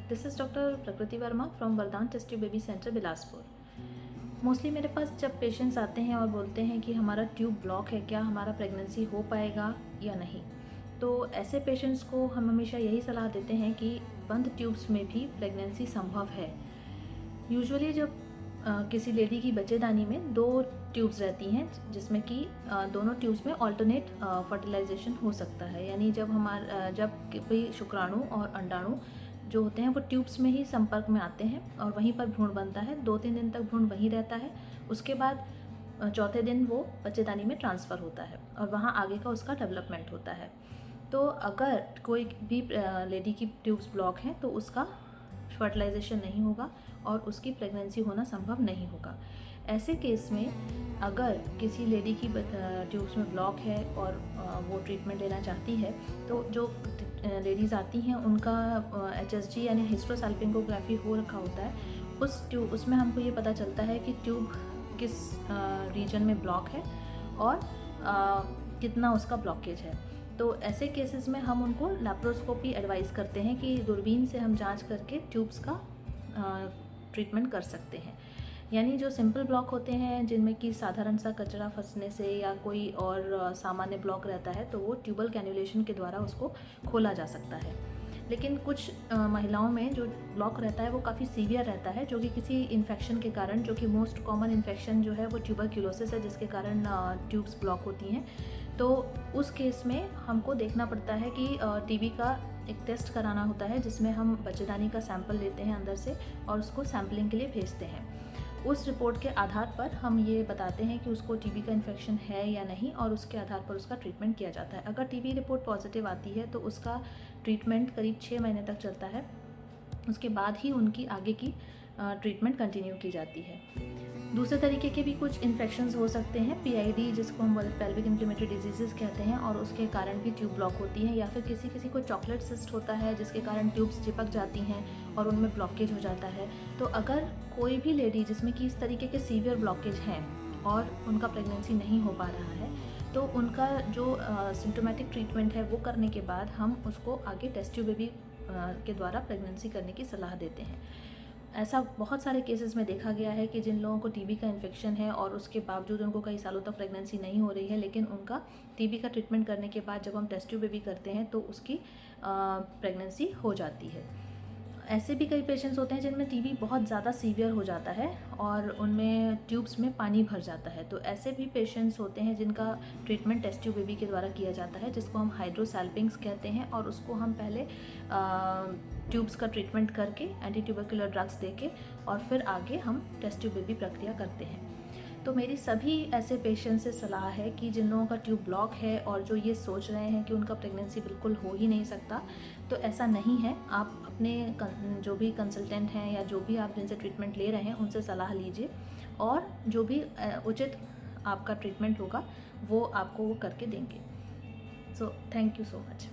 This is doctor Prakriti Verma from Vardan test tube baby centre Bilaspur. Mostly मेरे पास जब पेशेंट्स आते हैं और बोलते हैं कि हमारा ट्यूब ब्लॉक है, क्या हमारा प्रेगनेंसी हो पाएगा या नहीं, तो ऐसे पेशेंट्स को हम हमेशा यही सलाह देते हैं कि बंद ट्यूब्स में भी प्रेगनेंसी संभव है। यूजुअली जब किसी लेडी की बच्चेदानी में 2 ट्यूब्स रहती हैं, जिसमें कि दोनों ट्यूब्स में ऑल्टरनेट फर्टिलाइजेशन हो सकता है। यानी जब कोई शुक्राणु और अंडाणु जो होते हैं वो ट्यूब्स में ही संपर्क में आते हैं और वहीं पर भ्रूण बनता है। 2-3 दिन तक भ्रूण वहीं रहता है। उसके बाद चौथे दिन वो बच्चेदानी में ट्रांसफ़र होता है और वहाँ आगे का उसका डेवलपमेंट होता है। तो अगर कोई भी लेडी की ट्यूब्स ब्लॉक हैं तो उसका फर्टिलाइजेशन नहीं होगा और उसकी प्रेगनेंसी होना संभव नहीं होगा। ऐसे केस में अगर किसी लेडी की ट्यूब्स में ब्लॉक है और वो ट्रीटमेंट लेना चाहती है, तो जो लेडीज़ आती हैं उनका HSG यानी हिस्टेरोसाल्पिंगोग्राफी हो रखा होता है। उसमें हमको ये पता चलता है कि ट्यूब किस रीजन में ब्लॉक है और कितना उसका ब्लॉकेज है। तो ऐसे केसेस में हम उनको लैप्रोस्कोपी एडवाइस करते हैं कि दूरबीन से हम जांच करके ट्यूब्स का ट्रीटमेंट कर सकते हैं। यानी जो सिंपल ब्लॉक होते हैं जिनमें कि साधारण सा कचरा फंसने से या कोई और सामान्य ब्लॉक रहता है, तो वो ट्यूबल कैन्युलेशन के द्वारा उसको खोला जा सकता है। लेकिन कुछ महिलाओं में जो ब्लॉक रहता है वो काफ़ी सीवियर रहता है, जो कि किसी इन्फेक्शन के कारण, जो कि मोस्ट कॉमन इन्फेक्शन जो है वो ट्यूबरक्यूलोसिस है, जिसके कारण ट्यूब्स ब्लॉक होती हैं। तो उस केस में हमको देखना पड़ता है कि टीबी का एक टेस्ट कराना होता है, जिसमें हम बच्चेदानी का सैंपल लेते हैं अंदर से और उसको सैम्पलिंग के लिए भेजते हैं। उस रिपोर्ट के आधार पर हम ये बताते हैं कि उसको टीबी का इन्फेक्शन है या नहीं और उसके आधार पर उसका ट्रीटमेंट किया जाता है। अगर टीबी रिपोर्ट पॉजिटिव आती है तो उसका ट्रीटमेंट करीब 6 महीने तक चलता है। उसके बाद ही उनकी आगे की ट्रीटमेंट कंटिन्यू की जाती है। दूसरे तरीके के भी कुछ इन्फेक्शंस हो सकते हैं, PID जिसको हम पेल्विक इन्फ्लेमेटरी डिजीज़ कहते हैं, और उसके कारण भी ट्यूब ब्लॉक होती है। या फिर किसी को चॉकलेट सिस्ट होता है जिसके कारण ट्यूब्स चिपक जाती हैं और उनमें ब्लॉकेज हो जाता है। तो अगर कोई भी लेडी जिसमें कि इस तरीके के सीवियर ब्लॉकेज हैं और उनका प्रेगनेंसी नहीं हो पा रहा है, तो उनका जो सिम्टोमेटिक ट्रीटमेंट है वो करने के बाद हम उसको आगे टेस्ट ट्यूब बेबी के द्वारा प्रेगनेंसी करने की सलाह देते हैं। ऐसा बहुत सारे केसेस में देखा गया है कि जिन लोगों को टीबी का इन्फेक्शन है और उसके बावजूद उनको कई सालों तक प्रेगनेंसी नहीं हो रही है, लेकिन उनका टीबी का ट्रीटमेंट करने के बाद जब हम टेस्ट ट्यूब बेबी करते हैं तो उसकी प्रेगनेंसी हो जाती है। ऐसे भी कई पेशेंट्स होते हैं जिनमें टीबी बहुत ज़्यादा सीवियर हो जाता है और उनमें ट्यूब्स में पानी भर जाता है। तो ऐसे भी पेशेंट्स होते हैं जिनका ट्रीटमेंट टेस्ट ट्यूब बेबी के द्वारा किया जाता है, जिसको हम हाइड्रोसैल्पिंग्स कहते हैं, और उसको हम पहले ट्यूब्स का ट्रीटमेंट करके एंटी ट्यूबरकुलर ड्रग्स देके और फिर आगे हम टेस्ट ट्यूब बेबी प्रक्रिया करते हैं। तो मेरी सभी ऐसे पेशेंट्स से सलाह है कि जिन लोगों का ट्यूब ब्लॉक है और जो ये सोच रहे हैं कि उनका प्रेगनेंसी बिल्कुल हो ही नहीं सकता, तो ऐसा नहीं है। आप अपने जो भी कंसल्टेंट हैं या जो भी आप जिनसे ट्रीटमेंट ले रहे हैं उनसे सलाह लीजिए और जो भी उचित आपका ट्रीटमेंट होगा वो आपको वो करके देंगे। So thank you so much.